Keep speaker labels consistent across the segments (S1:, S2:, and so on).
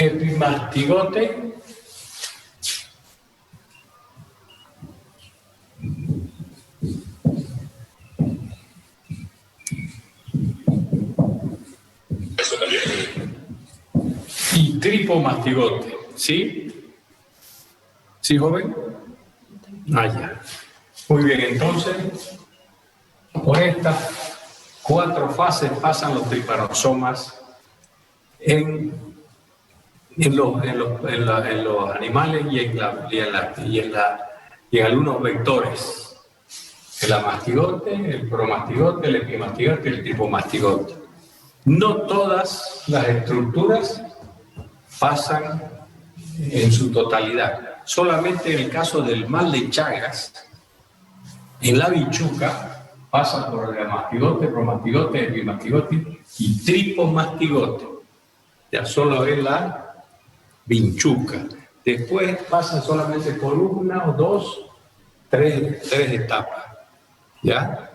S1: epimastigote, y tripomastigote, ¿sí? ¿Sí, joven? Ah, ya. Muy bien, entonces, por estas 4 fases pasan los tripanosomas en los animales y en algunos vectores. El amastigote, el promastigote, el epimastigote y el tripomastigote. No todas las estructuras pasan en su totalidad. Solamente en el caso del mal de Chagas, en la bichuca, pasa por el mastigote, promastigote, epimastigote y tripomastigote. Ya solo es la vinchuca. Después pasa solamente por 1 o 2, 3 etapas. ¿Ya?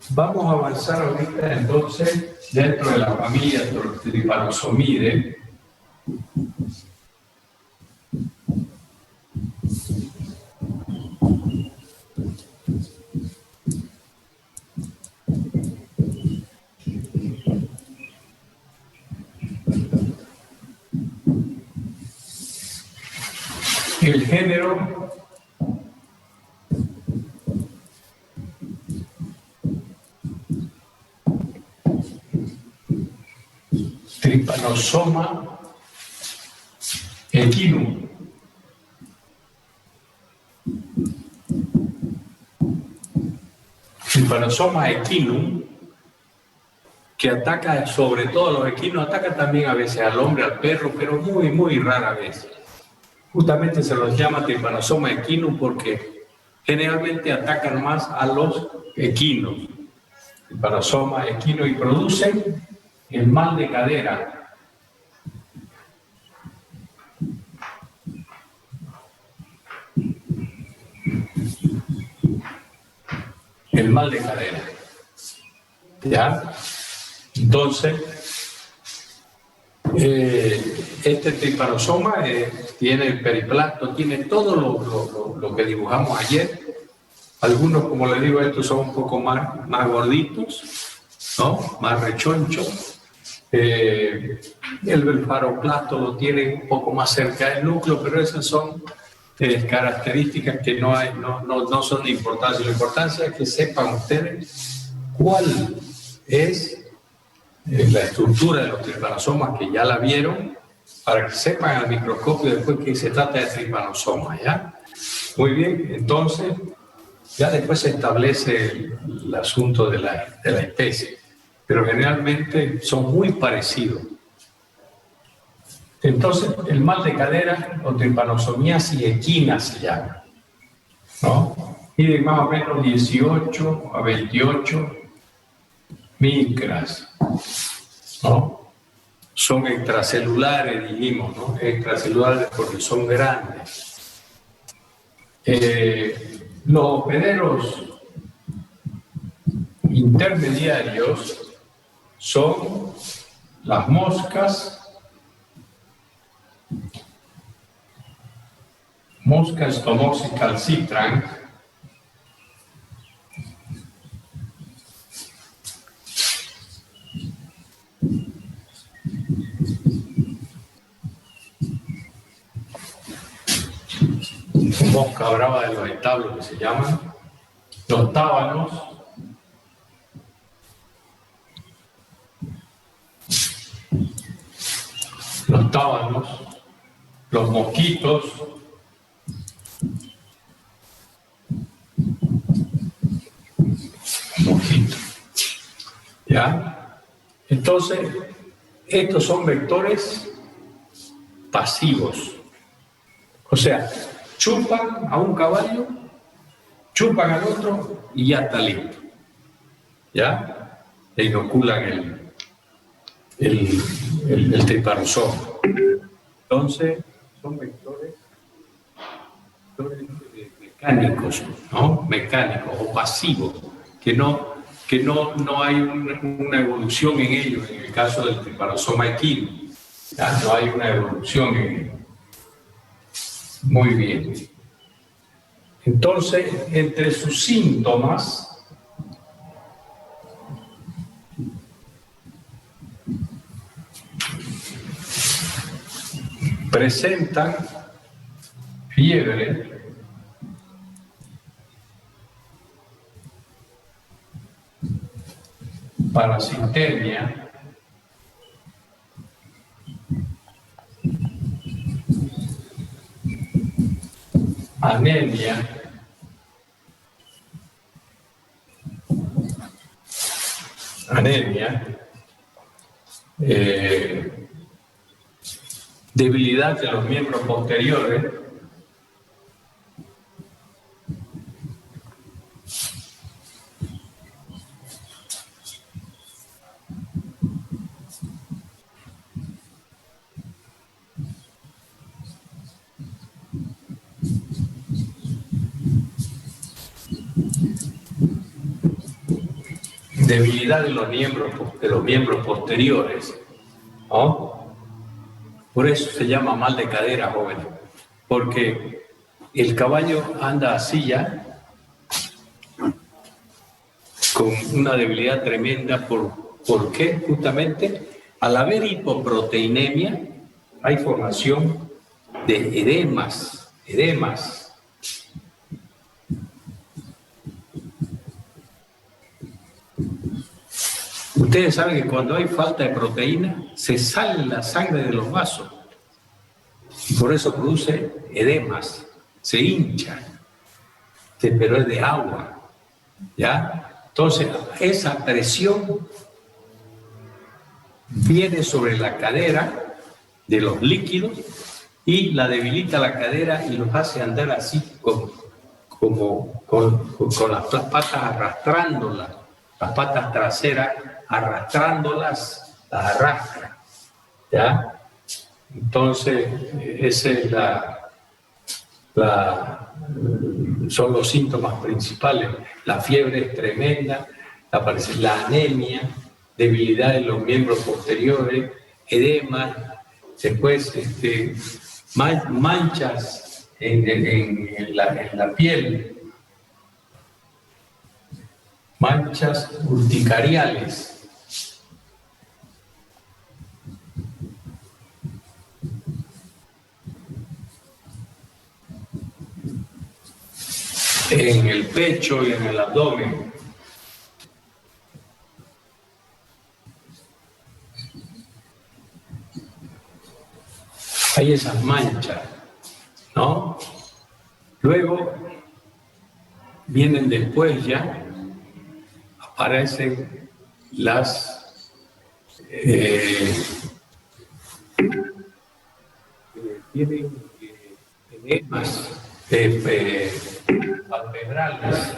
S1: Vamos a avanzar ahorita entonces dentro de la familia Trypanosomidae. El género Trypanosoma equinum. Trypanosoma equinum, que ataca sobre todo a los equinos, ataca también a veces al hombre, al perro, pero muy, muy rara vez. Justamente se los llama Trypanosoma equinum porque generalmente atacan más a los equinos. Trypanosoma equinum, y producen el mal de cadera. El mal de cadera. ¿Ya? Entonces, este Trypanosoma tiene el periplasto, tiene todo lo que dibujamos ayer. Algunos, como les digo, estos son un poco más gorditos, ¿no? Más rechonchos. El blefaroplasto lo tiene un poco más cerca del núcleo, pero esas son características que no son de importancia. La importancia es que sepan ustedes cuál es la estructura de los trypanosomas, que ya la vieron, para que sepan al microscopio después que se trata de trypanosomas, ¿ya? Muy bien, entonces ya después se establece el asunto de la especie, pero generalmente son muy parecidos. Entonces, el mal de cadera o trypanosomiasis equina se llama, ¿no? Y de más o menos 18 a 28 micras, ¿no? Son extracelulares, dijimos, ¿no? Extracelulares porque son grandes. Los hospederos intermediarios son las moscas, Stomoxys calcitrans, mosca brava de los establos que se llaman, los tábanos, los mosquitos, ¿ya? Entonces, estos son vectores pasivos. O sea, chupan a un caballo, chupan al otro y ya está listo. ¿Ya? Le inoculan el trypanosoma. Entonces, son vectores mecánicos, ¿no? Mecánicos o pasivos, que no hay una evolución en ellos, en el caso del Trypanosoma equino. Ya no hay una evolución muy bien. Entonces, entre sus síntomas presentan fiebre, parasitemia, anemia, debilidad de los miembros posteriores, debilidad de los miembros posteriores, ¿no? Por eso se llama mal de cadera, jóvenes, porque el caballo anda así ya, con una debilidad tremenda. ¿Por qué? Justamente, al haber hipoproteinemia, hay formación de edemas. Ustedes saben que cuando hay falta de proteína, se sale la sangre de los vasos. Por eso produce edemas, se hincha, pero es de agua, ¿ya? Entonces, esa presión viene sobre la cadera de los líquidos y la debilita la cadera y los hace andar así con las patas arrastrándolas, las patas traseras arrastrándolas, las arrastra, ¿ya? Entonces, esa es son los síntomas principales. La fiebre es tremenda, aparece la anemia, debilidad en los miembros posteriores, edema, después manchas en la piel, manchas urticariales. En el pecho y en el abdomen. Hay esas manchas, ¿no? Luego vienen después ya, aparecen las tienen edemas palpebrales.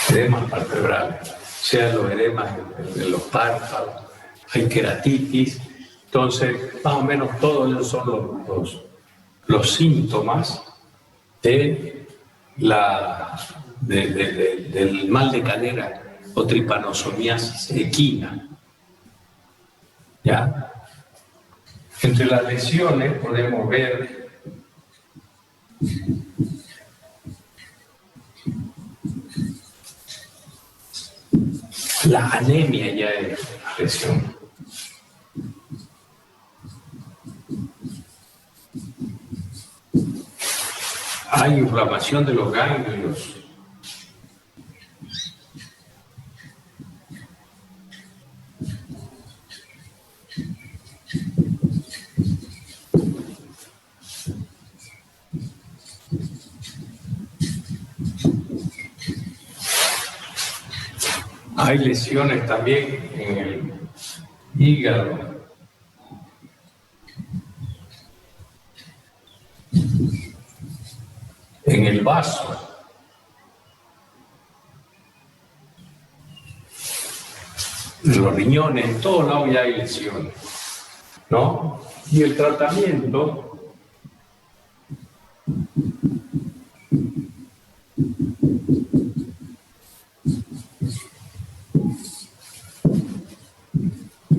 S1: Edemas palpebrales, sean los edemas de los párpados, hay queratitis. Entonces, más o menos todos esos son los síntomas del mal de cadera o tripanosomiasis equina. ¿Ya? Entre las lesiones podemos ver la anemia, ya es lesión. Hay inflamación de los ganglios. Hay lesiones también en el hígado. En el vaso. En los riñones, en todos lados ya hay lesiones. ¿no? Y el tratamiento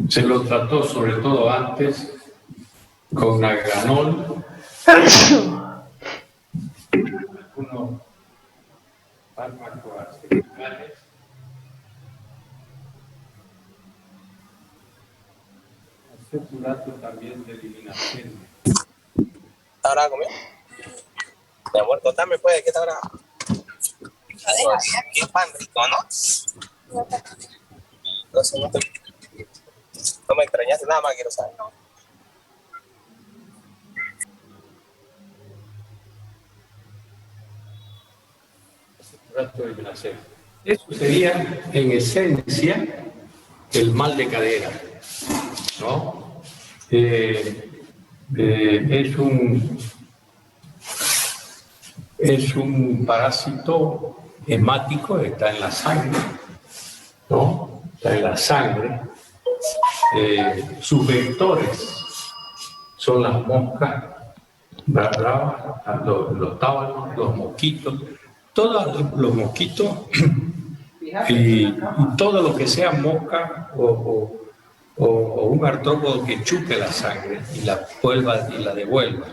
S1: se lo trató sobre todo antes con nagranol, algunos fármacos artificiales, acetulato también de eliminación.
S2: ¿Ahora comió? Mi amor, contame pues, ¿qué está ahora? Qué pan rico, ¿no? No me extrañaste nada más, quiero saber.
S1: Eso sería, en esencia, el mal de cadera, ¿no? Es un parásito hemático, está en la sangre, ¿no? Está en la sangre. Sus vectores son las moscas, los tábanos, los mosquitos, todos los mosquitos y todo lo que sea mosca o un artrópodo que chupe la sangre y la vuelva y la devuelva.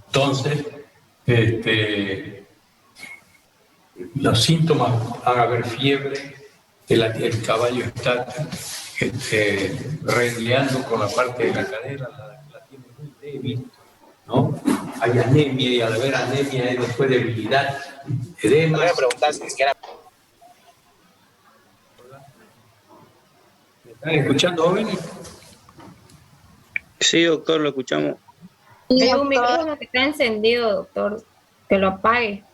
S1: Entonces, los síntomas van a haber fiebre, el caballo está rengueando con la parte de la cadera, la tiene muy débil, ¿no? Hay anemia y al haber anemia hay después debilidad, edema.
S2: Voy a preguntar si siquiera...
S1: ¿Me están escuchando, jóvenes?
S3: Sí, doctor, lo escuchamos.
S4: Hay un micrófono que está encendido, doctor. Que lo apague.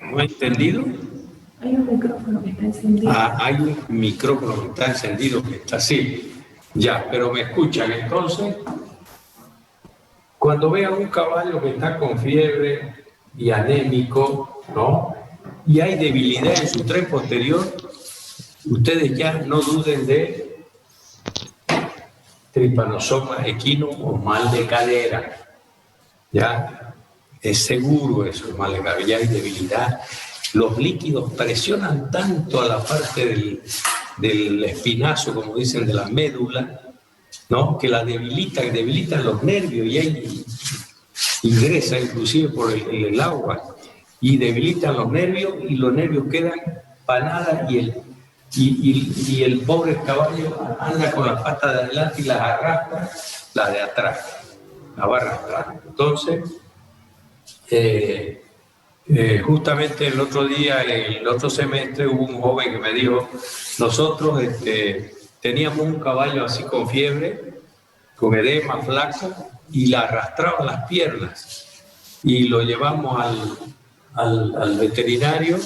S1: ¿No ha entendido?
S4: Hay un micrófono que está encendido.
S1: Hay un micrófono que está encendido, que está así. Ya, pero me escuchan. Entonces, cuando vean un caballo que está con fiebre y anémico, ¿no? Y hay debilidad en su tren posterior, ustedes ya no duden de Trypanosoma equino o mal de cadera. Ya es seguro eso, el mal de cadera. Ya hay debilidad. Los líquidos presionan tanto a la parte del espinazo, como dicen, de la médula, ¿no? Que la debilitan los nervios y ahí ingresa inclusive por el agua y debilitan los nervios y los nervios quedan panadas y el pobre caballo anda con las patas de adelante y las arrastra, las de atrás, la va arrastrando. Entonces, justamente el otro día, el otro semestre, hubo un joven que me dijo, nosotros teníamos un caballo así con fiebre, con edema, flaco, y la arrastraba las piernas. Y lo llevamos al veterinario,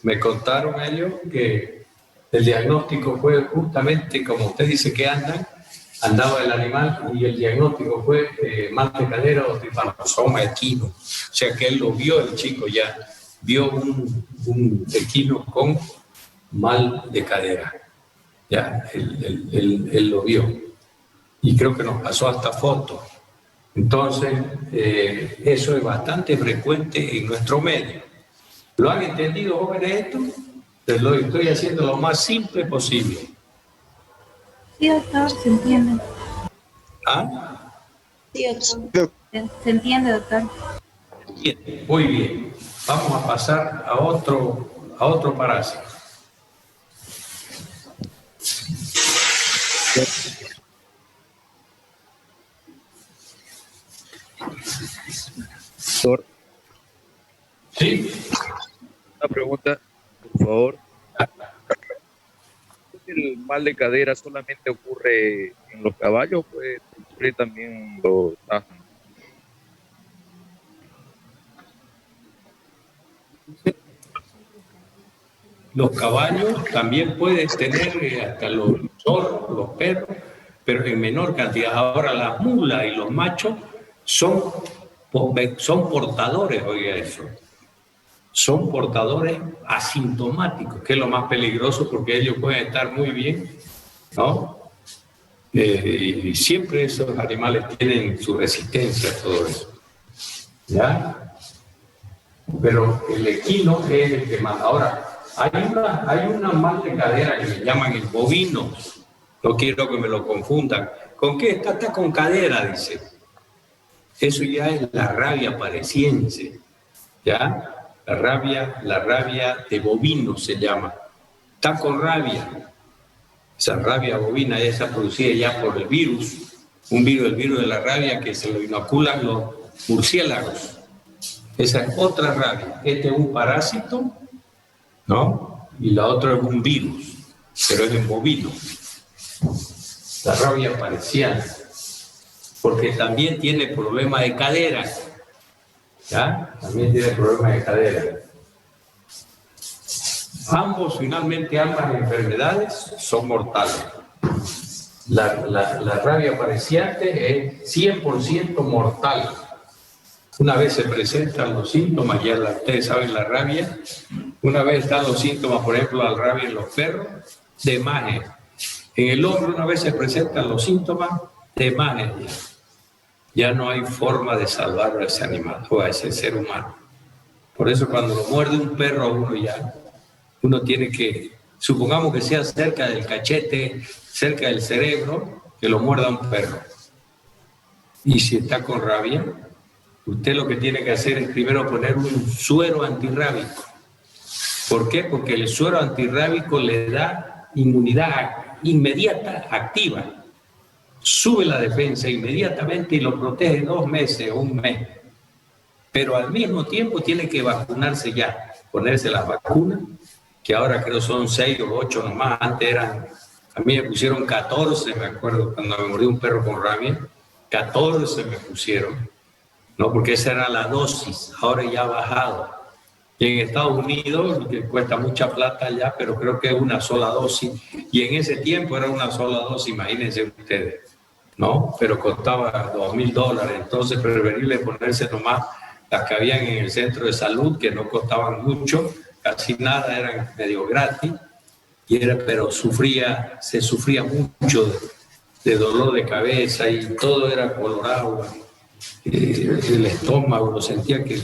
S1: me contaron ellos que el diagnóstico fue justamente, como usted dice que andaba el animal, y el diagnóstico fue mal de cadera o Trypanosoma equino. O sea que él lo vio, el chico ya vio un equino con mal de cadera. Ya, él lo vio. Y creo que nos pasó hasta fotos. Entonces, eso es bastante frecuente en nuestro medio. ¿Lo han entendido, jóvenes, esto? Les lo estoy haciendo lo más simple posible.
S4: Sí, doctor, se entiende.
S1: ¿Ah?
S4: Sí, doctor. Se entiende, doctor.
S1: Bien, muy bien. Vamos a pasar a otro parásito.
S5: Doctor,
S1: ¿Sí?
S5: una pregunta, por favor. ¿El mal de cadera solamente ocurre en los caballos o puede ocurrir también en los asnos?
S1: Los caballos también pueden tener hasta los zorros, los perros, pero en menor cantidad. Ahora las mulas y los machos son portadores, oiga eso. son portadores asintomáticos, que es lo más peligroso porque ellos pueden estar muy bien, ¿no? Y siempre esos animales tienen su resistencia a todo eso, ¿ya? Pero el equino es el que manda. Ahora, hay una mal de cadera que le llaman el bovino. No quiero que me lo confundan. ¿Con qué? Está con cadera, dice. Eso ya es la rabia parisiense, ¿ya? La rabia de bovino se llama. Está con rabia. Esa rabia bovina esa producida ya por el virus, el virus de la rabia que se lo inoculan los murciélagos. Esa es otra rabia. Este es un parásito, ¿no? Y la otra es un virus, pero es en bovino. La rabia parisiana, porque también tiene problemas de cadera, ¿ya? También tiene problemas de cadera. Finalmente, ambas enfermedades son mortales. La rabia parisiante es 100% mortal. Una vez se presentan los síntomas, ya ustedes saben la rabia, una vez están los síntomas, por ejemplo, la rabia en los perros, de maje. En el hombre una vez se presentan los síntomas, de maje. Ya no hay forma de salvar a ese animal o a ese ser humano. Por eso cuando lo muerde un perro uno tiene que, supongamos que sea cerca del cachete, cerca del cerebro, que lo muerda un perro. Y si está con rabia, usted lo que tiene que hacer es primero poner un suero antirrábico. ¿Por qué? Porque el suero antirrábico le da inmunidad inmediata, activa. Sube la defensa inmediatamente y lo protege 2 meses o 1 mes. Pero al mismo tiempo tiene que vacunarse ya, ponerse las vacunas, que ahora creo son 6 o 8 nomás. Antes a mí me pusieron 14, me acuerdo, cuando me mordió un perro con rabia, 14 me pusieron. No, porque esa era la dosis, ahora ya ha bajado. Y en Estados Unidos, que cuesta mucha plata ya, pero creo que es una sola dosis. Y en ese tiempo era una sola dosis, imagínense ustedes, ¿no? Pero costaba $2,000. Entonces, preferible ponerse nomás las que habían en el centro de salud, que no costaban mucho, casi nada, eran medio gratis. Pero se sufría mucho de dolor de cabeza y todo era colorado. El estómago, lo sentía que...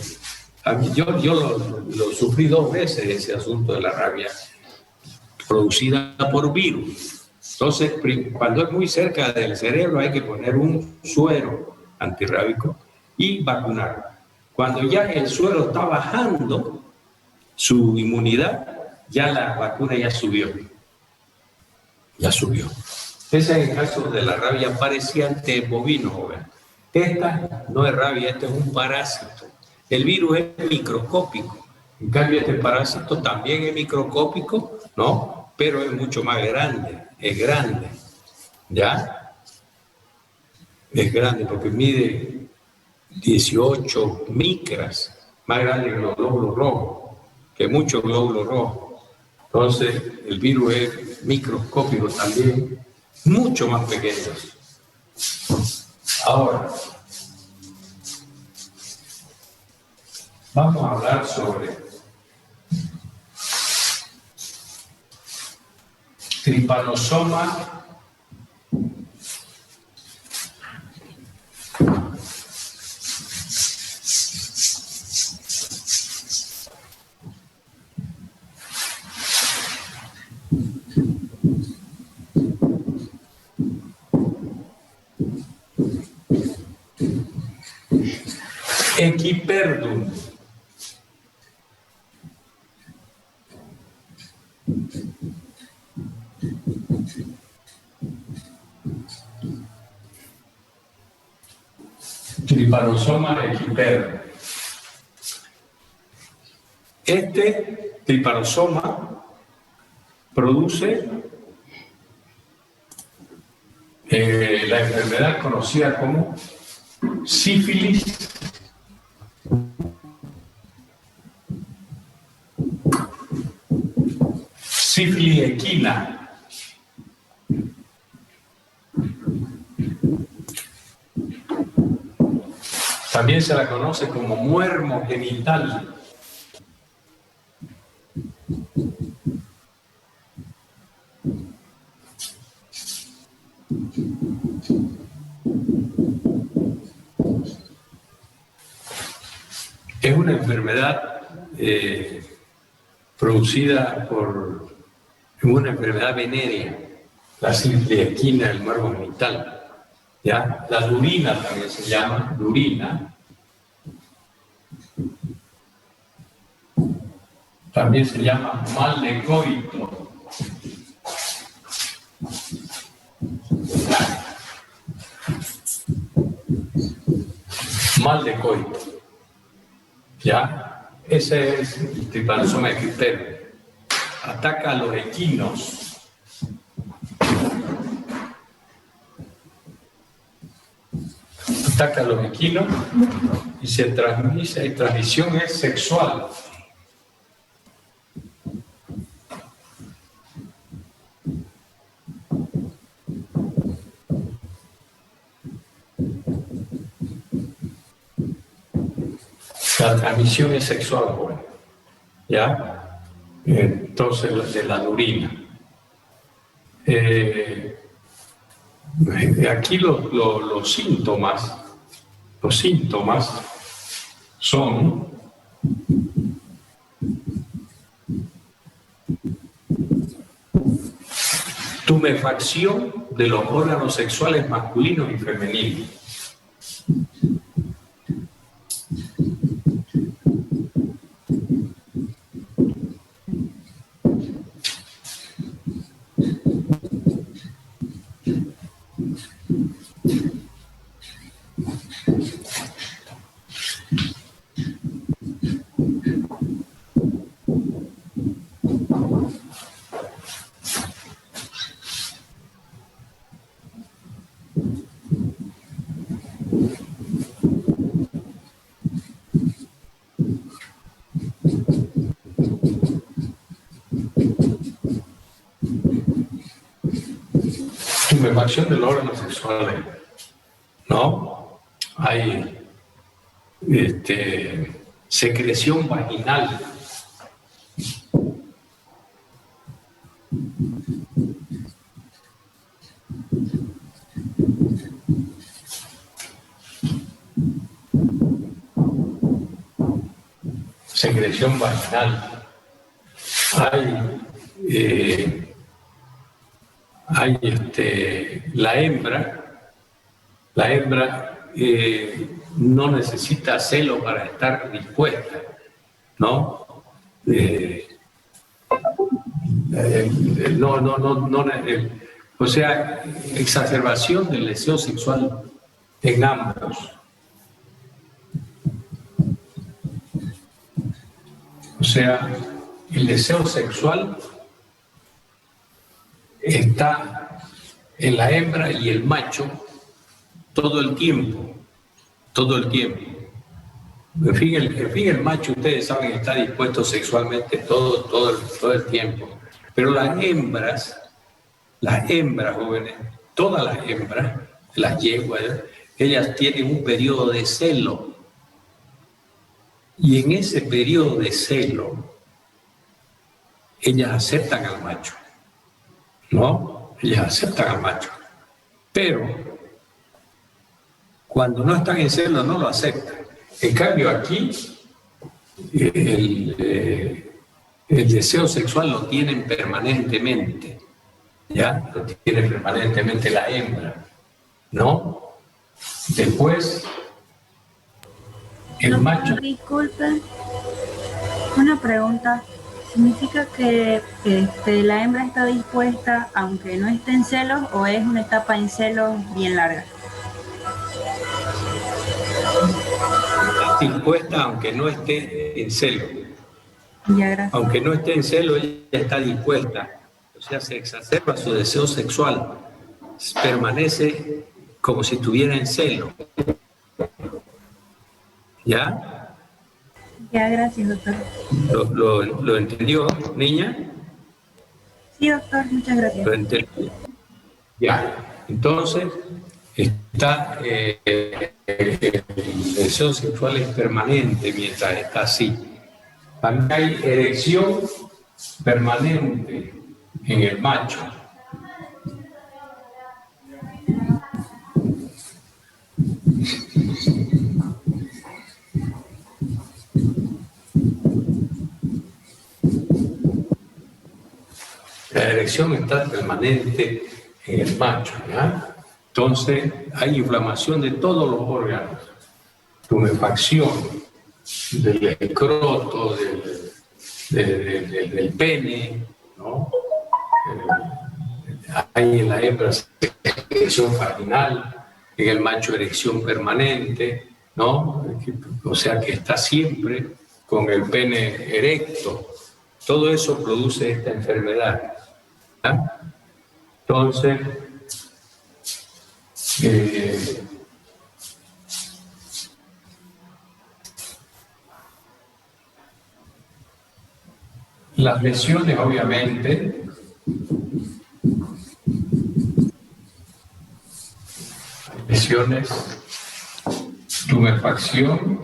S1: Yo lo sufrí 2 veces, ese asunto de la rabia producida por virus. Entonces, cuando es muy cerca del cerebro hay que poner un suero antirrábico y vacunar. Cuando ya el suero está bajando su inmunidad, ya la vacuna ya subió. Ya subió. Ese es el caso de la rabia parisiente bovino, ¿verdad? Esta no es rabia, este es un parásito. El virus es microscópico. En cambio, este parásito también es microscópico, ¿no? Pero es mucho más grande. Es grande. ¿Ya? Es grande porque mide 18 micras. Más grande que los glóbulos rojos. Que muchos glóbulos rojos. Entonces, el virus es microscópico también. Mucho más pequeño. Ahora, vamos a hablar sobre Trypanosoma equiperdum. Trypanosoma equiperdum. Este trypanosoma produce la enfermedad conocida como sífilis equina. También se la conoce como muermo genital. Es una enfermedad producida por una enfermedad venérea, la ciliegina del nervio genital. ¿Ya? La lurina también se llama lurina. También se llama mal de coito. Mal de coito. ¿Ya? Ese es el Trypanosoma equipterium. Ataca a los equinos. Ataca a los equinos y se transmite, y transmisión es sexual. La transmisión es sexual, bueno, ¿ya? Entonces, de la urina. Aquí los síntomas son tumefacción de los órganos sexuales masculinos y femeninos. Tumefacción de los órganos sexuales, ¿no? Hay secreción vaginal. Secreción vaginal. Hay la hembra no necesita celo para estar dispuesta, ¿no? O sea, exacerbación del deseo sexual en ambos. O sea, el deseo sexual está en la hembra y el macho todo el tiempo. En fin, el macho, ustedes saben, está dispuesto sexualmente todo el tiempo. Pero las hembras, jóvenes, todas las hembras, las yeguas, ellas tienen un periodo de celo. Y en ese periodo de celo, ellas aceptan al macho, ¿no? Ellas aceptan al macho. Pero cuando no están en celo, no lo aceptan. En cambio, aquí, el deseo sexual lo tienen permanentemente, ¿ya? Lo tiene permanentemente la hembra, ¿no? Después, el macho...
S3: Disculpe, una pregunta. ¿Significa que la hembra está dispuesta aunque no esté en celos o es una etapa en celos bien larga?
S1: Dispuesta aunque no esté en celo.
S3: Ya, gracias.
S1: Aunque no esté en celo, ella está dispuesta. O sea, se exacerba su deseo sexual. Permanece como si estuviera en celo. ¿Ya?
S3: Ya, gracias, doctor.
S1: ¿Lo entendió, niña?
S3: Sí, doctor, muchas gracias.
S1: Lo entendió. Ya. Entonces, está el deseo sexual es permanente mientras está así. También hay erección permanente en el macho. La erección está permanente en el macho, ¿ya? Entonces, hay inflamación de todos los órganos, tumefacción del escroto, del pene, ¿no? Hay en la hembra erección vaginal, en el macho erección permanente, ¿no? O sea que está siempre con el pene erecto. Todo eso produce esta enfermedad. ¿Ya? Entonces, las lesiones, obviamente, lesiones, tumefacción,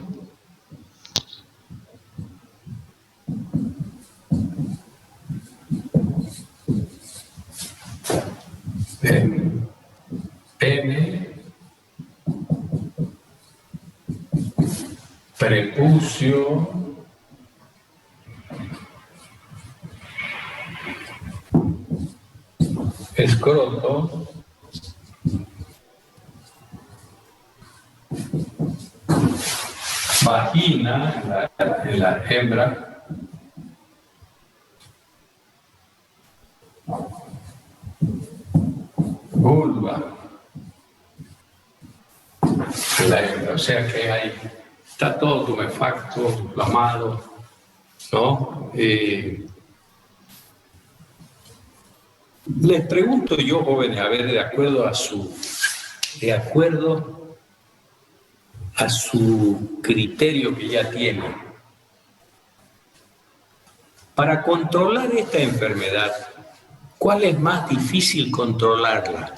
S1: pene, prepucio, escroto, vagina en la hembra, vulva en la hembra, o sea que está todo tumefacto, inflamado, ¿no? Les pregunto yo, jóvenes, a ver, de acuerdo a su criterio que ya tienen, para controlar esta enfermedad, ¿cuál es más difícil controlarla?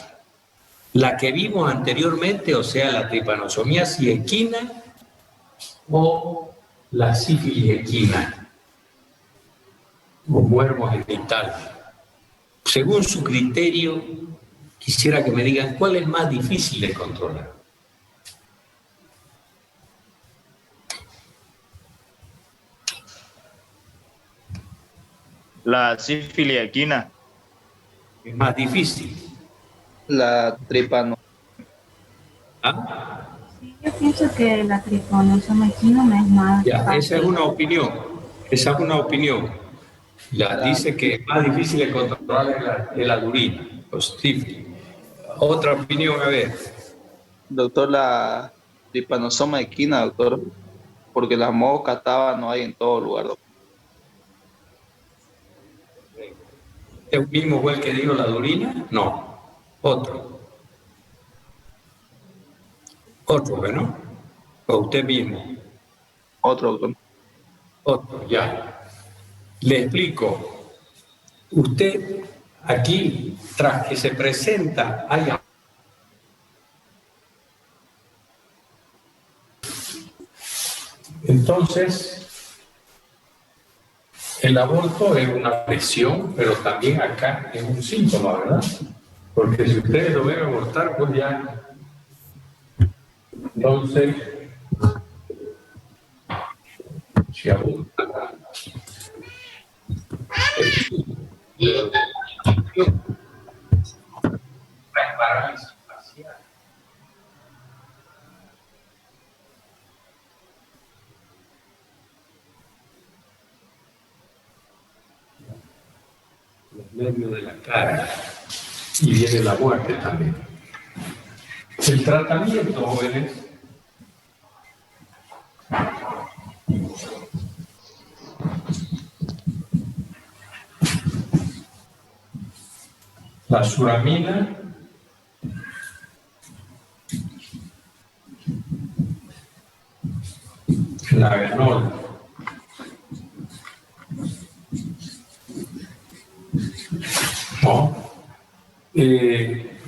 S1: ¿La que vimos anteriormente, o sea, la tripanosomiasis equina, o la sífilis equina, o muermo genital? Según su criterio, quisiera que me digan cuál es más difícil de controlar.
S6: La sífilis equina.
S1: Es más difícil.
S7: La tripano.
S1: ¿Ah?
S3: Sí, yo pienso que la tripanosoma equina no es más
S1: Ya,
S3: fácil.
S1: esa es una opinión. Esa es una opinión. Dice que es más difícil de controlar el adurina, los sífilis. Otra opinión, a ver.
S7: Doctor, la tripanosoma equina, doctor, porque las moscas no hay en todo lugar, doctor.
S1: ¿Es mismo fue el que dijo la adurina? No, otro. Otro, ¿no? O usted mismo.
S7: Otro, doctor.
S1: Otro, ya. Le explico. Usted aquí, tras que se presenta, hay... Entonces, el aborto es una lesión, pero también acá es un síntoma, ¿verdad? Porque si ustedes lo ven abortar, pues ya... Entonces, si aborta... Hay parálisis facial. Los nervios de la cara. Y viene la muerte también. El tratamiento, jóvenes, la suramina, la ganol, ¿no?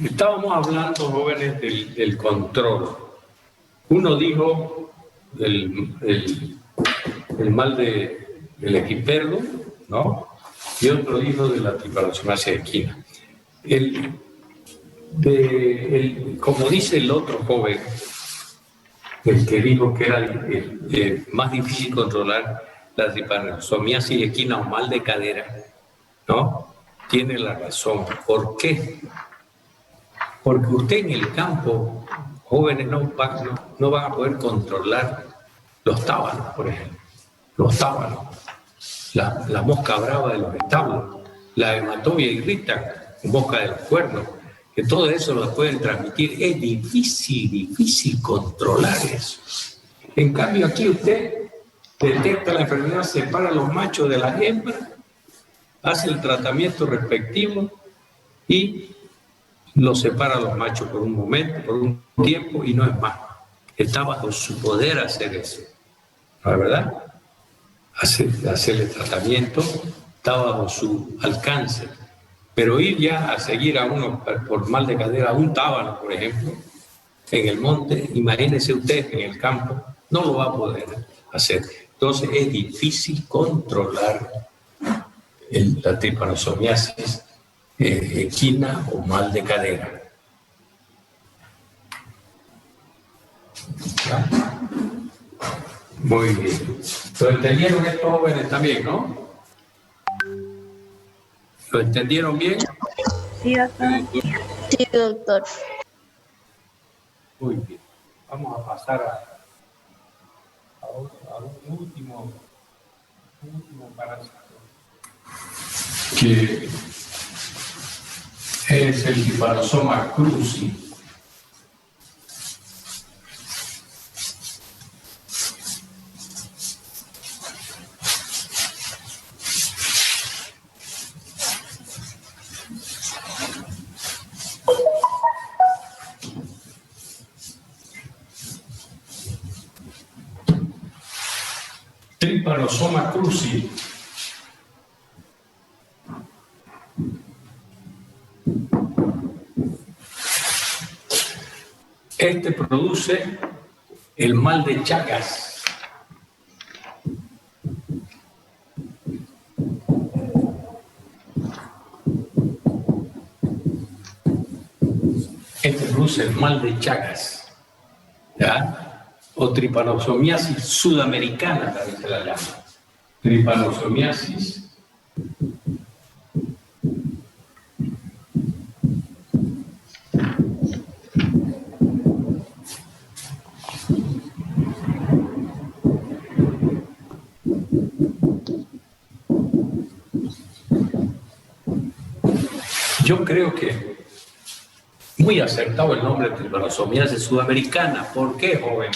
S1: Estábamos hablando, jóvenes, del control. Uno dijo el mal del equiperdo, ¿no? y otro hijo de la tripanosomiasis equina. Como dice el otro joven, el que dijo que era más difícil controlar la tripanosomiasis equina o mal de cadera, ¿no? Tiene la razón. ¿Por qué? Porque usted en el campo, jóvenes no van a poder controlar los tábanos, por ejemplo. Los tábanos, la mosca brava de los establos, la hematovia irrita, mosca de los cuernos, que todo eso lo pueden transmitir. Es difícil controlar eso. En cambio aquí usted detecta la enfermedad, separa a los machos de las hembras, hace el tratamiento respectivo y los separa a los machos por un momento, por un tiempo, y no es más. Está bajo su poder hacer eso, ¿no es verdad? Hacer el tratamiento está bajo su alcance. Pero ir ya a seguir a uno por mal de cadera, a un tábano, por ejemplo, en el monte, imagínese usted en el campo, no lo va a poder hacer. Entonces es difícil controlar la tripanosomiasis equina o mal de cadera. ¿Ya? Muy bien. ¿Lo entendieron estos jóvenes también, no? ¿Lo entendieron bien?
S3: Sí, doctor.
S8: Sí, doctor.
S1: Muy bien. Vamos a pasar a un último parásito, que es el Trypanosoma cruzi. Trypanosoma cruzi produce el mal de Chagas. Produce el mal de Chagas, ¿ya? O tripanosomiasis sudamericana, también se la llama. Tripanosomiasis yo creo que muy acertado el nombre de tripanosomiasis sudamericana. ¿Por qué, joven?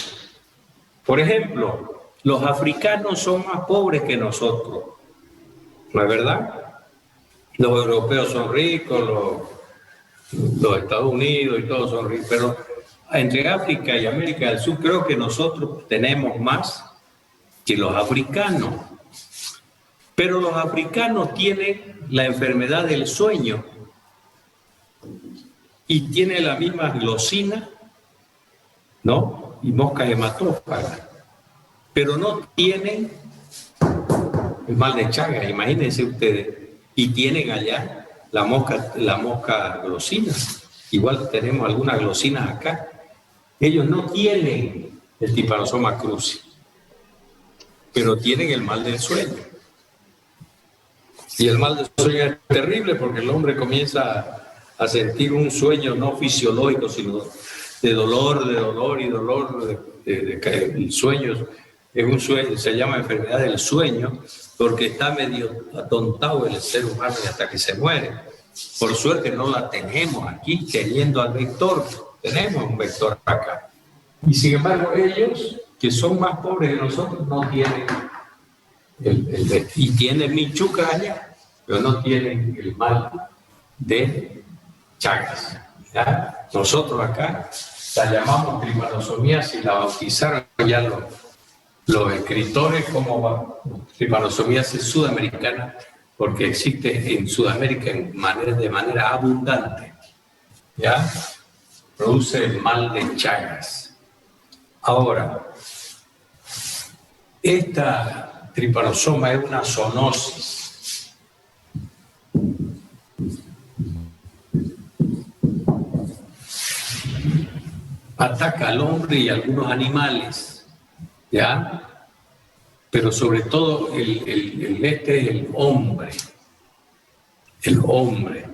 S1: Por ejemplo, los africanos son más pobres que nosotros, ¿no es verdad? Los europeos son ricos, los Estados Unidos y todos son ricos, pero entre África y América del Sur creo que nosotros tenemos más que los africanos. Pero los africanos tienen la enfermedad del sueño y tienen la misma glosina, ¿no? Y mosca hematófaga, pero no tienen el mal de Chagas, imagínense ustedes, y tienen allá la mosca glosina. Igual tenemos algunas glosinas acá. Ellos no tienen el Trypanosoma cruzi, pero tienen el mal del sueño. Y el mal del sueño es terrible porque el hombre comienza a sentir un sueño no fisiológico, sino de dolor, el sueño es un sueño, se llama enfermedad del sueño, porque está medio atontado el ser humano y hasta que se muere. Por suerte no la tenemos aquí, teniendo al vector, tenemos un vector acá. Y sin embargo ellos, que son más pobres que nosotros, no tienen y tienen michuca allá, pero no tienen el mal de Chagas, ¿ya? Nosotros acá la llamamos tripanosomiasis, la bautizaron ya los escritores como tripanosomiasis sudamericana, porque existe en Sudamérica de manera abundante, ¿ya? Produce el mal de Chagas. Ahora, esta tripanosoma es una zoonosis. ataca al hombre y a algunos animales, ¿ya? Pero sobre todo este es el hombre. El hombre.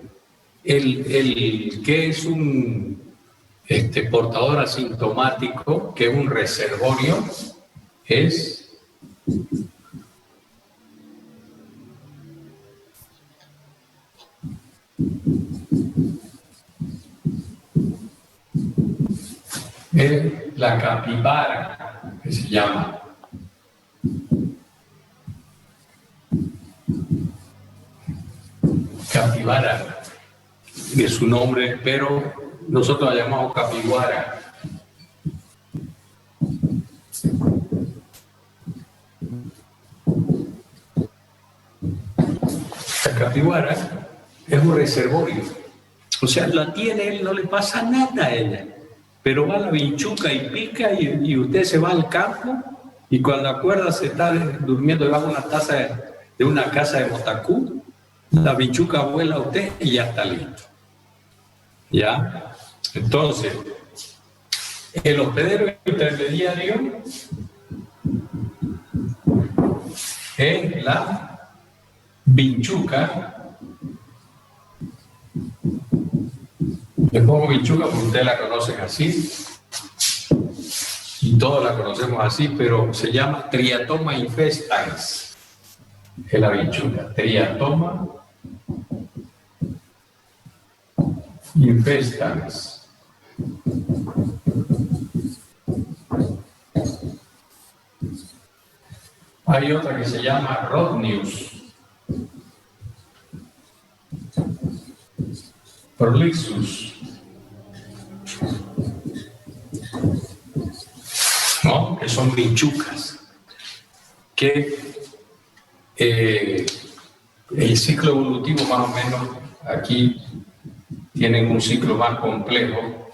S1: El que es un portador asintomático, que es un reservorio, es la capibara, que se llama. Capibara es su nombre, pero nosotros la llamamos capibara. La capibara es un reservorio. O sea, la tiene él, no le pasa nada a ella. Pero va la vinchuca y pica y usted se va al campo y cuando acuerda se está durmiendo debajo de una taza de una casa de Motacú, la vinchuca vuela a usted y ya está listo. ¿Ya? Entonces, el hospedero intermediario es la vinchuca. Le pongo vinchuca porque ustedes la conocen así y todos la conocemos así, pero se llama Triatoma infestans. Es la vinchuca, Triatoma infestans. Hay otra que se llama Rodnius prolixus, ¿no? Que son vinchucas, que el ciclo evolutivo más o menos aquí tienen un ciclo más complejo.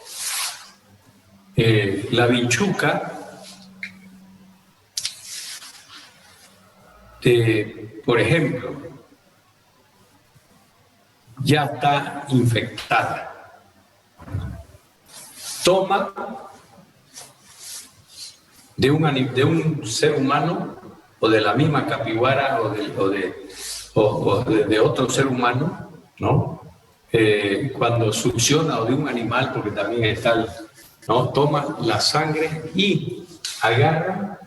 S1: La vinchuca, por ejemplo, ya está infectada. Toma de un ser humano o de la misma capibara o de otro ser humano, ¿no? Cuando succiona o de un animal, porque también está, ¿no? Toma la sangre y agarra,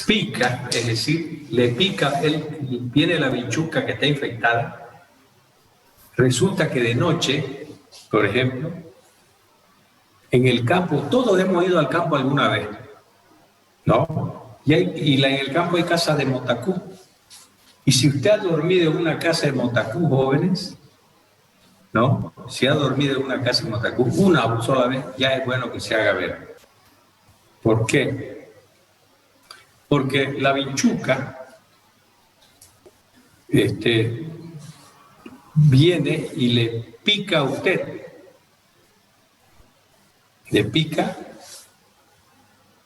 S1: pica, es decir, le pica, viene la vinchuca que está infectada. Resulta que de noche, por ejemplo, en el campo, todos hemos ido al campo alguna vez, ¿no? En el campo hay casas de Motacú. Y si usted ha dormido en una casa de Motacú, jóvenes, ¿no? Si ha dormido en una casa de Motacú una sola vez, ya es bueno que se haga ver. ¿Por qué? Porque la vinchuca viene y le pica a usted. Le pica,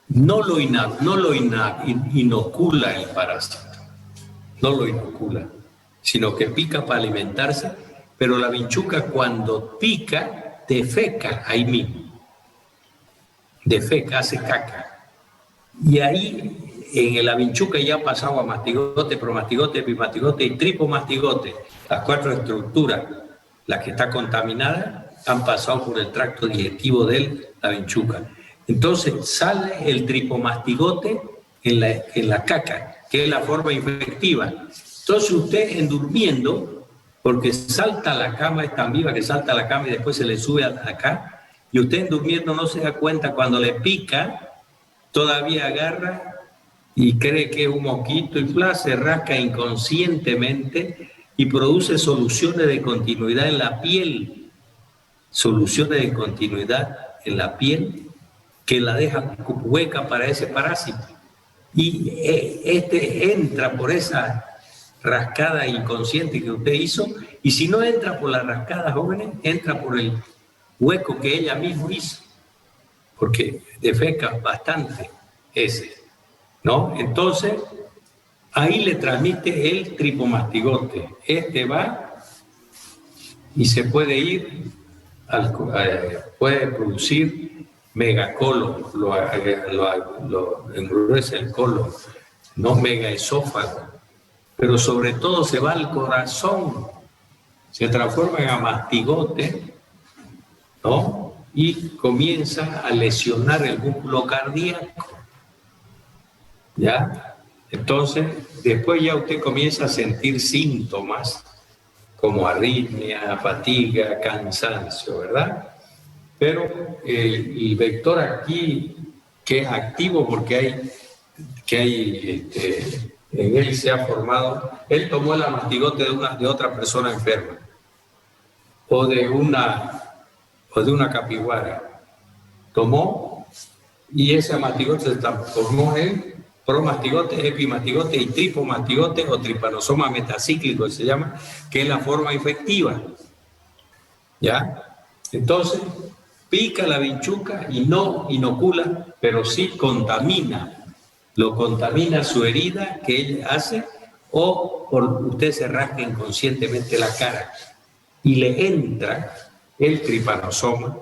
S1: no lo inocula el parásito, no lo inocula, sino que pica para alimentarse, pero la vinchuca cuando pica, defeca ahí mismo, defeca, hace caca. Y ahí en la vinchuca ya ha pasado a mastigote, promastigote, epimastigote y tripomastigote. Las 4 estructuras, las que está contaminada, han pasado por el tracto digestivo de la vinchuca. Entonces sale el tripomastigote en la caca, que es la forma infectiva. Entonces usted en durmiendo, porque salta a la cama, es tan viva que salta a la cama y después se le sube acá, y usted en durmiendo no se da cuenta cuando le pica, todavía agarra y cree que es un mosquito y se rasca inconscientemente y produce soluciones de continuidad en la piel, soluciones de continuidad en la piel que la dejan hueca para ese parásito. Y entra por esa rascada inconsciente que usted hizo, y si no entra por la rascada, jóvenes, entra por el hueco que ella misma hizo, porque defeca bastante ese, ¿no? Entonces, ahí le transmite el tripomastigote. Va y se puede ir puede producir megacolon, lo engruesa el colon, no megaesófago, pero sobre todo se va al corazón, se transforma en amastigote, ¿no? Y comienza a lesionar el músculo cardíaco, ¿ya? Entonces, después ya usted comienza a sentir síntomas como arritmia, fatiga, cansancio, ¿verdad? Pero el vector aquí, que es activo porque en él se ha formado, él tomó el amastigote de otra persona enferma o de una capiguara, tomó y ese amastigote se transformó en promastigote, epimastigote y tripomastigote o tripanosoma metacíclico se llama, que es la forma infectiva, ¿ya? Entonces, pica la vinchuca y no inocula, pero sí contamina, lo contamina su herida que él hace o usted se rasca inconscientemente la cara y le entra el tripanosoma,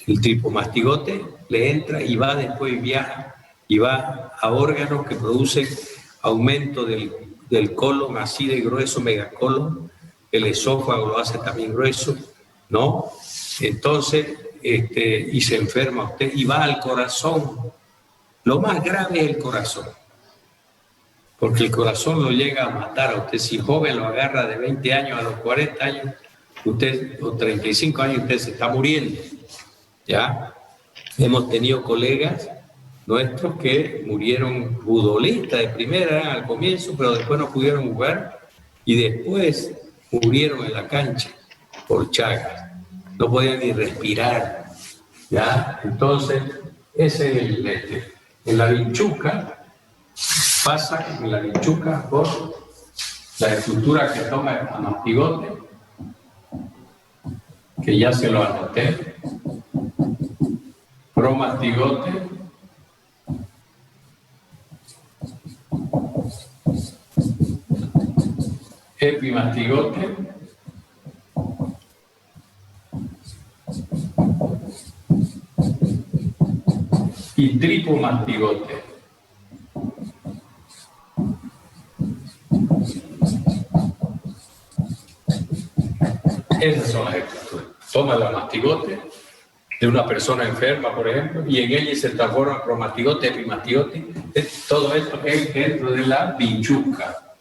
S1: el tripomastigote, le entra y va después viaja y va a órganos que producen aumento del colon así de grueso, megacolon, el esófago lo hace también grueso, ¿no? Entonces, y se enferma usted y va al corazón. Lo más grave es el corazón, porque el corazón lo llega a matar a usted. Si joven lo agarra de 20 años a los 40 años, usted, o 35 años, usted se está muriendo, ¿ya? Hemos tenido colegas nuestros que murieron futbolistas de primera al comienzo, pero después no pudieron jugar y después murieron en la cancha por Chagas. No podían ni respirar, ¿ya? Entonces, ese es en la vinchuca, pasa en la vinchuca por la estructura que toma el amastigote, que ya se lo anoté, promastigote, epimastigote, y tripomastigote. Esas son las estructuras. Toma el amastigote de una persona enferma, por ejemplo, y en ella se transforma promastigote, epimastigote. Todo esto es dentro de la vinchuca.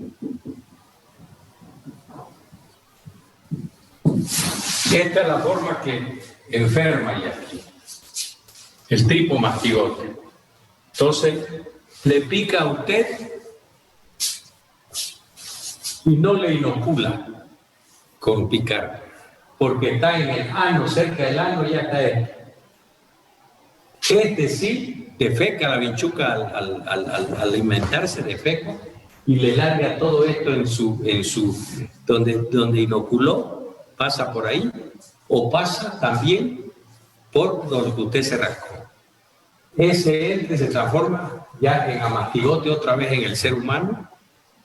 S1: Esta es la forma que enferma ya, el tripomastigote. Entonces, le pica a usted y no le inocula con picar, porque está en el ano, cerca del ano, ya está sí defeca la vinchuca al alimentarse, defeca y le larga todo esto en su donde inoculó, pasa por ahí o pasa también por donde usted se rascó. Ese ente se transforma ya en amastigote otra vez en el ser humano,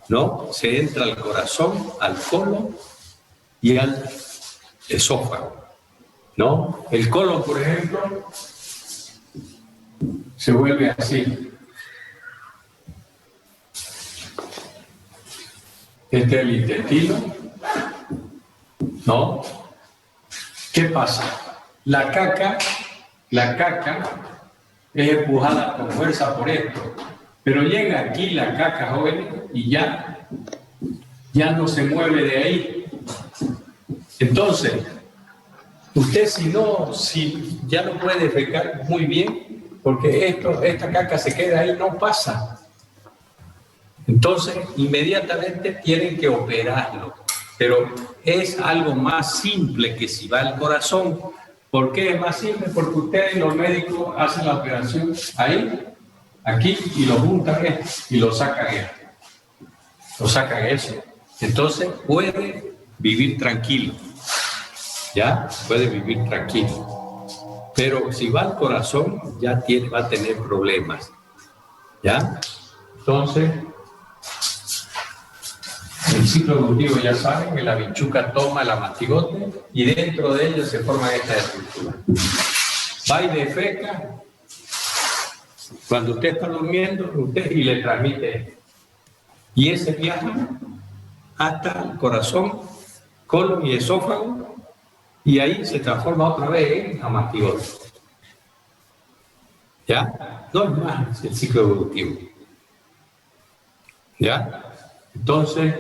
S1: ¿no? Se entra al corazón, al colon y al esófago, ¿no? El colon, por ejemplo, se vuelve así. Este es el intestino, ¿no? ¿Qué pasa? La caca es empujada con fuerza por esto, pero llega aquí la caca, joven, y ya no se mueve de ahí. Entonces, usted si ya no puede defecar muy bien, porque esta caca se queda ahí, no pasa. Entonces, inmediatamente tienen que operarlo. Pero es algo más simple que si va al corazón. ¿Por qué es más simple? Porque ustedes, los médicos, hacen la operación ahí, aquí, y lo juntan y lo sacan eso. Entonces puede vivir tranquilo, ¿ya? Puede vivir tranquilo. Pero si va al corazón, va a tener problemas, ¿ya? Entonces, el ciclo evolutivo, ya saben, que la bichuca toma el amastigote y dentro de ellos se forma esta estructura. Va y defeca. Cuando usted está durmiendo, usted y le transmite. Y ese viaja hasta el corazón, colon y esófago, y ahí se transforma otra vez en amastigote. ¿Ya? No es más el ciclo evolutivo. ¿Ya? Entonces,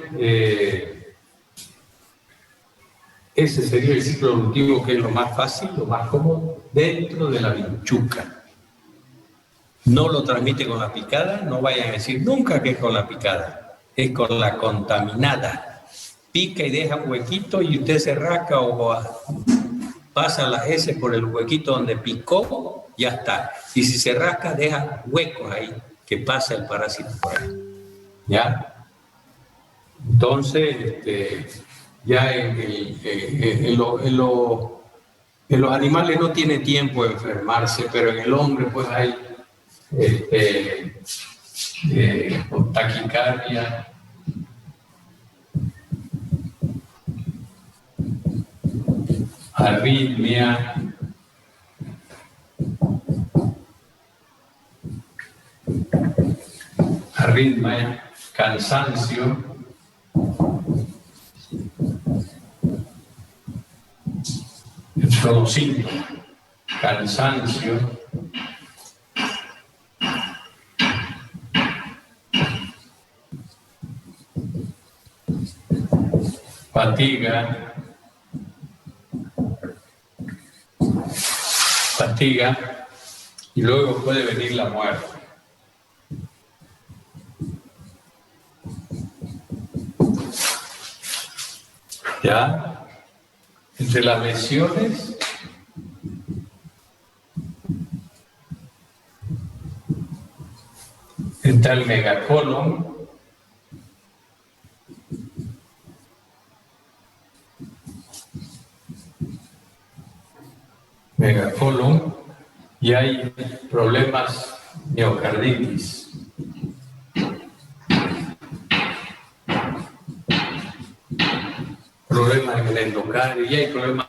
S1: ese sería el ciclo evolutivo, que es lo más fácil, lo más cómodo, dentro de la bichuca. No lo transmite con la picada, no vayan a decir nunca que es con la picada, es con la contaminada. Pica y deja un huequito y usted se rasca o pasa las heces por el huequito donde picó, ya está. Y si se rasca, deja huecos ahí, que pasa el parásito por ahí. ¿Ya? Entonces, ya en los animales no tiene tiempo de enfermarse, pero en el hombre pues hay taquicardia, arritmia, cansancio, son los síntomas: cansancio, fatiga, y luego puede venir la muerte. ¿Ya? Entre las lesiones está el megacolon, y hay problemas miocarditis. Problemas en el endocardio y hay problemas.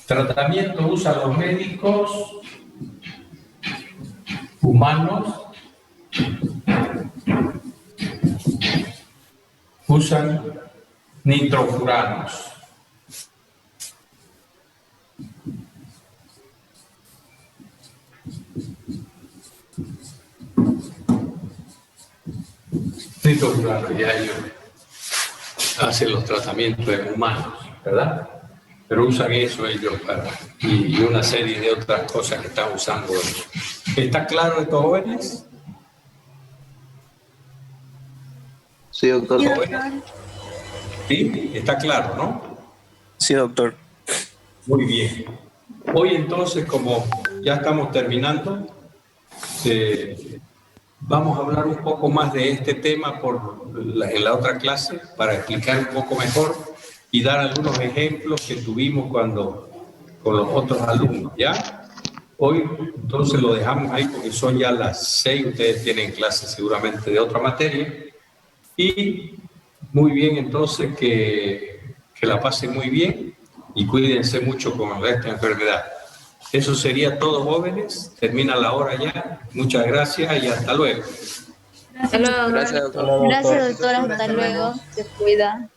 S1: Tratamiento usan los médicos humanos, usan nitrofuranos. Nitrofuranos, ya ellos hacen los tratamientos en humanos, ¿verdad? Pero usan eso ellos y una serie de otras cosas que están usando ellos. ¿Está claro estos jóvenes?
S7: Sí, doctor.
S1: Sí, está claro, ¿no?
S2: Sí, doctor.
S1: Muy bien. Hoy entonces, como ya estamos terminando, vamos a hablar un poco más de este tema en la otra clase para explicar un poco mejor y dar algunos ejemplos que tuvimos con los otros alumnos, ¿ya? Hoy entonces lo dejamos ahí porque son ya las 6, ustedes tienen clase seguramente de otra materia. Y muy bien, entonces que la pasen muy bien y cuídense mucho con esta enfermedad. Eso sería todo, jóvenes. Termina la hora ya. Muchas gracias y hasta luego.
S4: Hasta luego.
S2: Gracias, doctor.
S8: Gracias, doctor. Hasta luego. Se cuida.